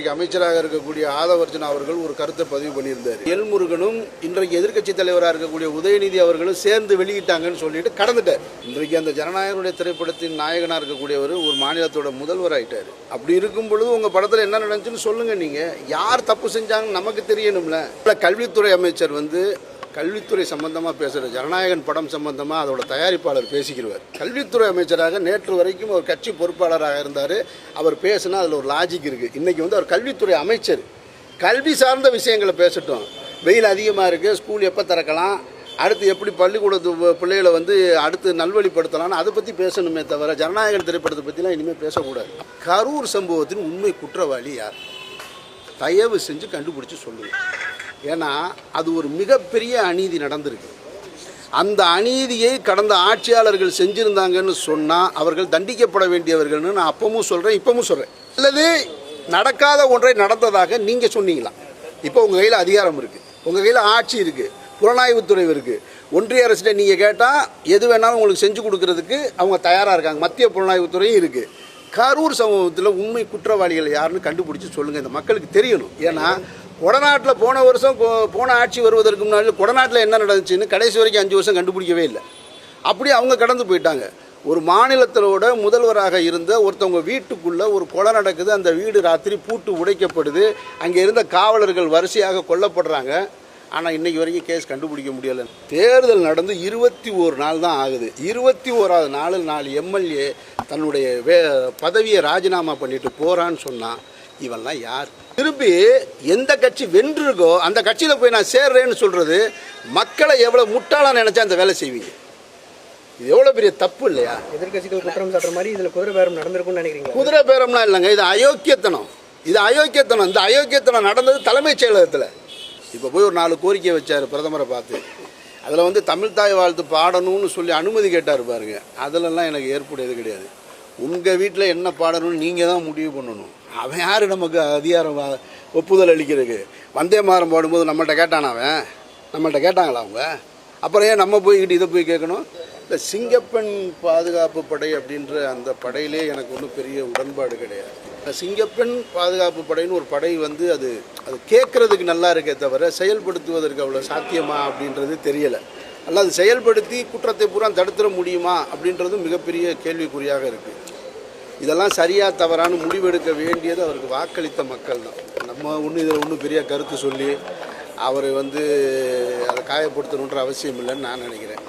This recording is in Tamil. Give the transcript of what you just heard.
அமைச்சராக இருக்கக்கூடிய ஆதவர்ஜன் அவர்கள் ஒரு கருத்தை பதிவு பண்ணியிருந்தார். எல்முருகனும் இன்றைக்கு எதிர்க்கட்சி தலைவராக இருக்கக்கூடிய உதயநிதி அவர்களும் சேர்ந்து வெளியிட்டாங்கன்னு சொல்லிட்டு கடந்துட்டார். இன்றைக்கு அந்த ஜனநாயகனுடைய திரைப்படத்தின் நாயகனாக இருக்கக்கூடியவர் ஒரு மாநிலத்தோட முதல்வர் ஆயிட்டார். அப்படி இருக்கும் பொழுது உங்க படத்தில் என்ன நடந்துச்சுன்னு சொல்லுங்க. நீங்க யார் தப்பு செஞ்சாங்கன்னு நமக்கு தெரியணும்ல. கல்வித்துறை அமைச்சர் கல்வித்துறை சம்பந்தமாக பேசுகிற ஜனநாயகன் படம் சம்பந்தமாக அதோட தயாரிப்பாளர் பேசிக்கிறார். கல்வித்துறை அமைச்சராக நேற்று வரைக்கும் ஒரு கட்சி பொறுப்பாளராக இருந்தார். அவர் பேசினா அதில் ஒரு லாஜிக் இருக்குது. இன்றைக்கி அவர் கல்வித்துறை அமைச்சர். கல்வி சார்ந்த விஷயங்களை பேசட்டும். வெயில் அதிகமாக இருக்குது, ஸ்கூல் எப்போ திறக்கலாம், அடுத்து எப்படி பள்ளிக்கூடத்து பிள்ளைகளை அடுத்து நல்வழிப்படுத்தலாம்னு அதை பற்றி பேசணுமே தவிர ஜனநாயகன் திரைப்படத்தை பற்றிலாம் இனிமேல் பேசக்கூடாது. கரூர் சம்பவத்தின் உண்மை குற்றவாளி யார்? தயவு செஞ்சு கண்டுபிடிச்சி சொல்லுங்கள். ஏன்னா அது ஒரு மிகப்பெரிய அநீதி நடந்திருக்கு. அந்த அநீதியை கடந்த ஆட்சியாளர்கள் செஞ்சுருந்தாங்கன்னு சொன்னால் அவர்கள் தண்டிக்கப்பட வேண்டியவர்கள்னு நான் அப்பவும் சொல்கிறேன், இப்பவும் சொல்கிறேன். அல்லது நடக்காத ஒன்றை நடந்ததாக நீங்கள் சொன்னீங்களா? இப்போ உங்கள் கையில் அதிகாரம் இருக்குது, உங்கள் கையில் ஆட்சி இருக்குது, புலனாய்வுத்துறை இருக்குது. ஒன்றிய அரசிட்ட நீங்கள் கேட்டால் எது வேணாலும் உங்களுக்கு செஞ்சு கொடுக்கறதுக்கு அவங்க தயாராக இருக்காங்க. மத்திய புலனாய்வுத்துறையும் இருக்குது. கரூர் சம்பவத்தில் உண்மை குற்றவாளிகள் யாருன்னு கண்டுபிடிச்சி சொல்லுங்கள். இந்த மக்களுக்கு தெரியணும். ஏன்னா கொடநாட்டில் போன வருஷம் போன ஆட்சி வருவதற்கு முன்னாடி கொடநாட்டில் என்ன நடந்துச்சுன்னு கடைசி வரைக்கும் 5 வருஷம் கண்டுபிடிக்கவே இல்லை. அப்படி அவங்க கடந்து போயிட்டாங்க. ஒரு மாநிலத்தோட முதல்வராக இருந்த ஒருத்தவங்க வீட்டுக்குள்ளே ஒரு கொலை நடக்குது. அந்த வீடு ராத்திரி பூட்டு உடைக்கப்படுது. அங்கே இருந்த காவலர்கள் வரிசையாக கொல்லப்படுறாங்க. ஆனால் இன்றைக்கி வரைக்கும் கேஸ் கண்டுபிடிக்க முடியலை. தேர்தல் நடந்து 21 நாள் தான் ஆகுது. 21வது நாளில் 4 எம்எல்ஏ தன்னுடைய பதவியை ராஜினாமா பண்ணிட்டு போகிறான்னு சொன்னால் இவெல்லாம் யார்? திருப்பி எந்த கட்சி வென்றிருக்கோ அந்த கட்சியில் போய் நான் சேர்றேன்னு சொல்கிறது மக்களை எவ்வளோ முட்டாளாக நினச்சா அந்த வேலை செய்வீங்க. இது எவ்வளோ பெரிய தப்பு இல்லையா? எதிர்கட்சிகள் குற்றம் சாட்டுற மாதிரி இதில் குதிரை பேரம் நடந்திருக்கும்னு நினைக்கிறீங்க? குதிரை பேரம்லாம் இல்லைங்க, இது அயோக்கியத்தனம். இந்த அயோக்கியத்தனம் நடந்தது தலைமைச் செயலகத்தில். இப்போ போய் ஒரு 4 கோரிக்கை வச்சார் பிரதமரை பார்த்து. அதில் தமிழ் தாய் வாழ்த்து பாடணும்னு சொல்லி அனுமதி கேட்டார் பாருங்க. அதிலெல்லாம் எனக்கு ஏற்புடையது கிடையாது. உங்கள் வீட்டில் என்ன பாடணும்னு நீங்கள் தான் முடிவு பண்ணணும். அவன் யார் நமக்கு அதிகாரம் ஒப்புதல் அளிக்கிறதுக்கு? வந்தே மாறம் பாடும்போது நம்மள்கிட்ட கேட்டானா? நம்மள்கிட்ட கேட்டாங்களா அவங்க? அப்புறம் ஏன் நம்ம போய்கிட்டு இதை போய் கேட்கணும்? இந்த சிங்கப்பெண் பாதுகாப்பு படை அப்படின்ற அந்த படையிலே எனக்கு ஒன்றும் பெரிய உடன்பாடு கிடையாது. சிங்கப்பெண் பாதுகாப்பு படைன்னு ஒரு படை அது கேட்குறதுக்கு நல்லா இருக்கே தவிர செயல்படுத்துவதற்கு அவ்வளோ சாத்தியமா அப்படின்றது தெரியலை. அல்ல அது செயல்படுத்தி குற்றத்தை பூரா தடுத்துட முடியுமா அப்படின்றது மிகப்பெரிய கேள்விக்குறியாக இருக்குது. இதெல்லாம் சரியாக தவறான முடிவெடுக்க வேண்டியது அவருக்கு வாக்களித்த மக்கள் தான். நம்ம இதில் பெரிய கருத்து சொல்லி அவரை அதை காயப்படுத்தணுன்ற அவசியம் இல்லைன்னு நான் நினைக்கிறேன்.